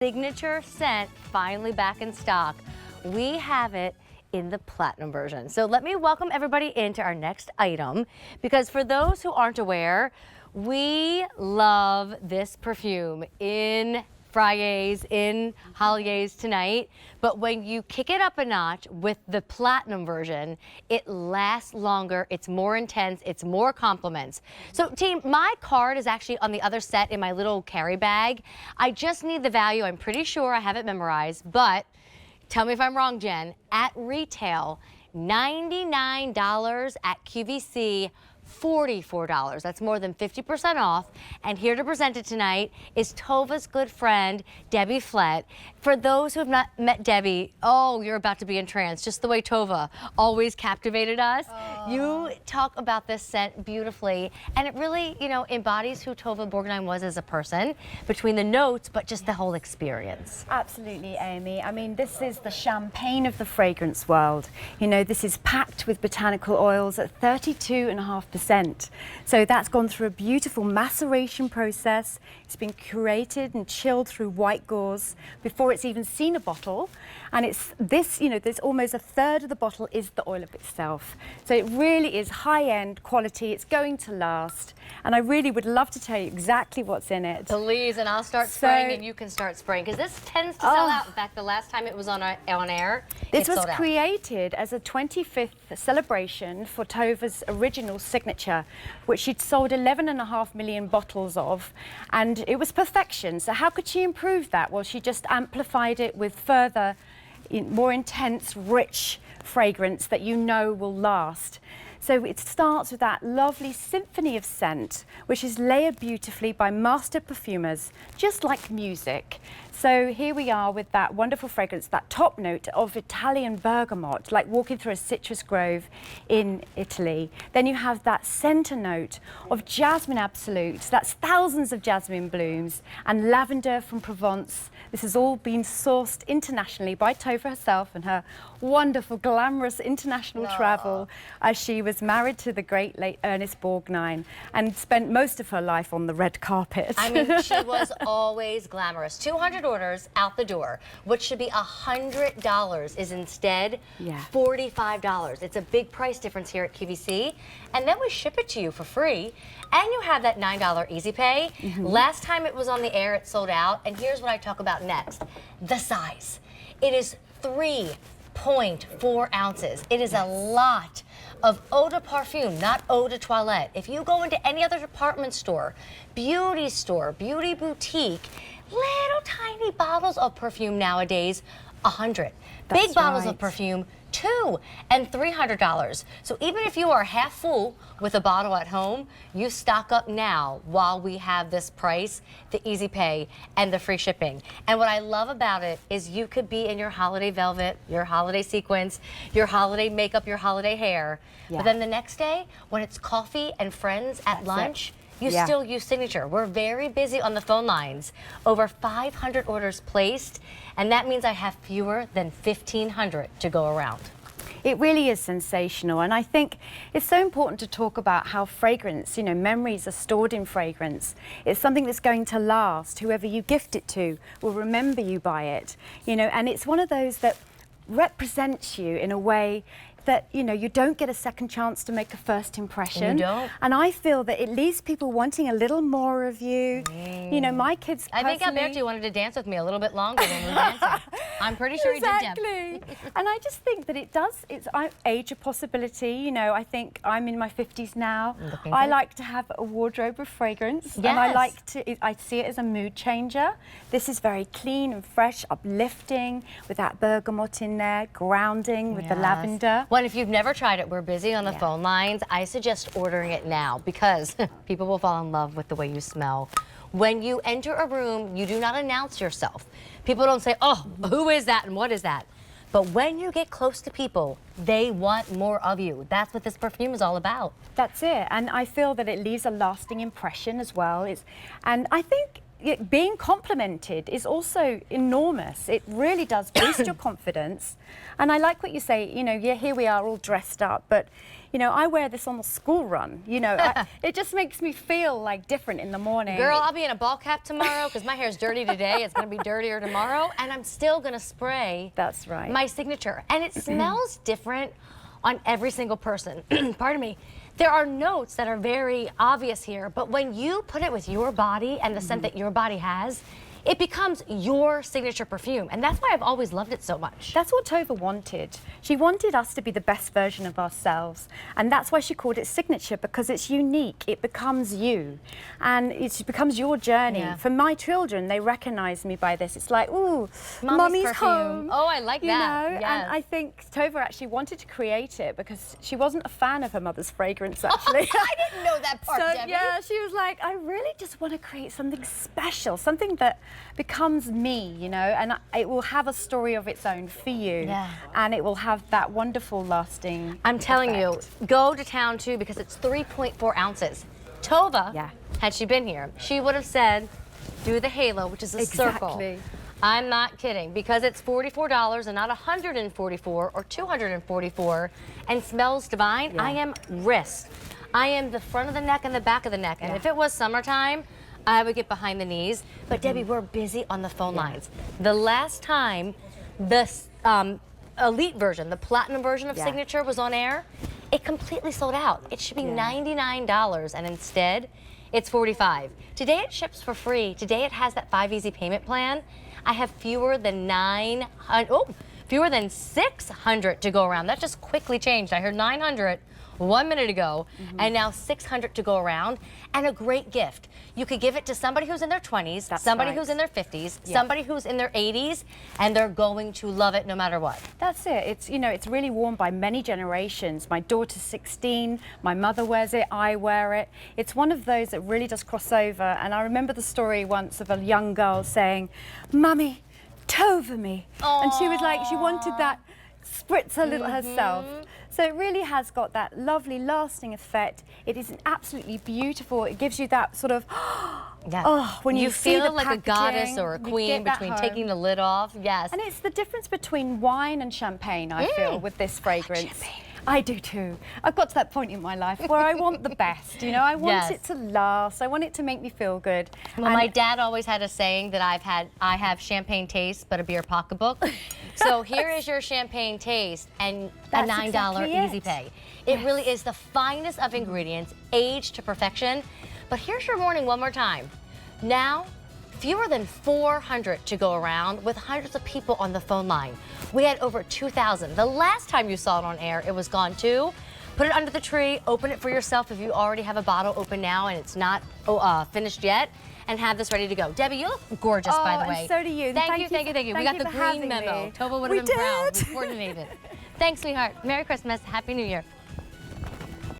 signature scent finally back in stock. We have it in the platinum version. So let me welcome everybody into our next item, because for those who aren't aware, we love this perfume in Fridays, in holidays tonight, but when you kick it up a notch with the platinum version, it lasts longer, it's more intense, it's more compliments. So team, my card is actually on the other set in my little carry bag. I just need the value. I'm pretty sure I have it memorized, but tell me if I'm wrong, Jen. At retail, $99, at QVC, $44. That's more than 50% off. And here to present it tonight is Tova's good friend, Debbie Flett. For those who have not met Debbie, oh, you're about to be entranced, just the way Tova always captivated us. Oh. You talk about this scent beautifully, and it really, you know, embodies who Tova Borgnine was as a person, between the notes, but just the whole experience. Absolutely, Amy. I mean, this is the champagne of the fragrance world. You know, this is packed with botanical oils at 32.5%. So that's gone through a beautiful maceration process. It's been curated and chilled through white gauze before it's even seen a bottle. And it's this, you know, there's almost a third of the bottle is the oil of itself. So it really is high-end quality. It's going to last. And I really would love to tell you exactly what's in it. Please, and I'll start spraying and you can start spraying, because this tends to sell out. In fact, the last time it was on air, this was created as a 25th celebration for Tova's original signature, which she'd sold 11.5 million bottles of, and it was perfection. So how could she improve that? Well, she just amplified it with further, more intense, rich fragrance that you know will last. So it starts with that lovely symphony of scent, which is layered beautifully by master perfumers, just like music. So here we are with that wonderful fragrance, that top note of Italian bergamot, like walking through a citrus grove in Italy. Then you have that center note of jasmine absolute. That's thousands of jasmine blooms, and lavender from Provence. This has all been sourced internationally by Tova herself and her wonderful, glamorous international travel, as she was married to the great late Ernest Borgnine and spent most of her life on the red carpet. I mean, she was always glamorous. 200 orders out the door. What should be $100 is instead $45. It's a big price difference here at QVC. And then we ship it to you for free. And you have that $9 easy pay. Last time it was on the air, it sold out. And here's what I talk about next. The size. It is 3.4 ounces. It is a lot of Eau de Parfum, not Eau de Toilette. If you go into any other department store, beauty boutique, little tiny bottles of perfume nowadays, 100. Big bottles of perfume, $200 and $300. So even if you are half full with a bottle at home, you stock up now while we have this price, the easy pay, and the free shipping. And what I love about it is you could be in your holiday velvet, your holiday sequins, your holiday makeup, your holiday hair. But then the next day, when it's coffee and friends at lunch, you still use Signature. We're very busy on the phone lines. Over 500 orders placed, and that means I have fewer than 1,500 to go around. It really is sensational, and I think it's so important to talk about how fragrance, you know, memories are stored in fragrance. It's something that's going to last. Whoever you gift it to will remember you by it, you know, and it's one of those that represents you in a way that, you know, you don't get a second chance to make a first impression. You don't. And I feel that it leaves people wanting a little more of you. You know, my kids I think Alberto wanted to dance with me a little bit longer when we were dancing. I'm pretty sure he did, Deb. Exactly. And I just think that it does, it's age a possibility. You know, I think I'm in my 50s now. I like to have a wardrobe of fragrance. And I like to, I see it as a mood changer. This is very clean and fresh, uplifting, with that bergamot in there, grounding with the lavender. Well, if you've never tried it, we're busy on the phone lines. I suggest ordering it now, because people will fall in love with the way you smell. When you enter a room, you do not announce yourself. People don't say, oh, who is that and what is that? But when you get close to people, they want more of you. That's what this perfume is all about. That's it. And I feel that it leaves a lasting impression as well. And I think being complimented is also enormous. It really does boost your confidence. And I like what you say, you know, yeah, here we are all dressed up, but you know, I wear this on the school run, you know, it just makes me feel like different in the morning. Girl, I'll be in a ball cap tomorrow because my hair's dirty today. It's going to be dirtier tomorrow, and I'm still going to spray That's right. my signature. And it smells different on every single person. Pardon me. There are notes that are very obvious here, but when you put it with your body and the scent that your body has, it becomes your signature perfume, and that's why I've always loved it so much. That's what Tova wanted. She wanted us to be the best version of ourselves, and that's why she called it signature, because it's unique. It becomes you, and it becomes your journey. Yeah. For my children, they recognize me by this. It's like, ooh, Mommy's Mommy's perfume. home. Oh, I like you that. know? Yes. And I think Tova actually wanted to create it because she wasn't a fan of her mother's fragrance, actually. I didn't know that part, So, Debbie. yeah, she was like, I really just want to create something special, something that becomes me, you know, and it will have a story of its own for you. Yeah. And it will have that wonderful lasting I'm telling effect. you, go to town too, because it's 3.4 ounces. Tova, Yeah. had she been here, she would have said, do the halo, which is a circle. Exactly. I'm not kidding, because it's $44 and not 144 or 244, and smells divine. Yeah. I am wrist. I am the front of the neck and the back of the neck. And Yeah. if it was summertime, I would get behind the knees. But Debbie, we're busy on the phone lines. The last time the elite version, the platinum version of Yeah. Signature was on air, it completely sold out. It should be $99, and instead, it's $45. Today it ships for free. Today it has that 5 easy payment plan. I have fewer than 600 to go around. That just quickly changed. I heard 900 1 minute ago, and now 600 to go around, and a great gift. You could give it to somebody who's in their 20s, That's somebody right. who's in their 50s, Yeah. somebody who's in their 80s, and they're going to love it no matter what. That's it. It's, you know, it's really worn by many generations. My daughter's 16, my mother wears it, I wear it. It's one of those that really does cross over. And I remember the story once of a young girl saying, Mummy, Tova me. And she was like, she wanted that spritz a little herself. So it really has got that lovely lasting effect. It is absolutely beautiful. It gives you that sort of, Yeah. oh, when you see feel the like a goddess packaging, or a you queen get that between home. taking the lid off. Yes. And it's the difference between wine and champagne, I feel, with this fragrance. champagne. I do too. I've got to that point in my life where I want the best, you know, I want Yes. it to last, I want it to make me feel good. Well, And my dad always had a saying that I have champagne taste, but a beer pocketbook. So here is your champagne taste and That's a $9 exactly easy it. pay. It really is the finest of ingredients, aged to perfection. But here's your warning one more time. Now, fewer than 400 to go around with hundreds of people on the phone line. We had over 2,000. The last time you saw it on air, it was gone too. Put it under the tree, open it for yourself if you already have a bottle open now and it's not finished yet, and have this ready to go. Debbie, you look gorgeous, by the and way. so do you. Thank you. We Thank got you the for green having memo. me. Tova would We have been proud. did. We coordinated. Thanks, sweetheart. Merry Christmas. Happy New Year.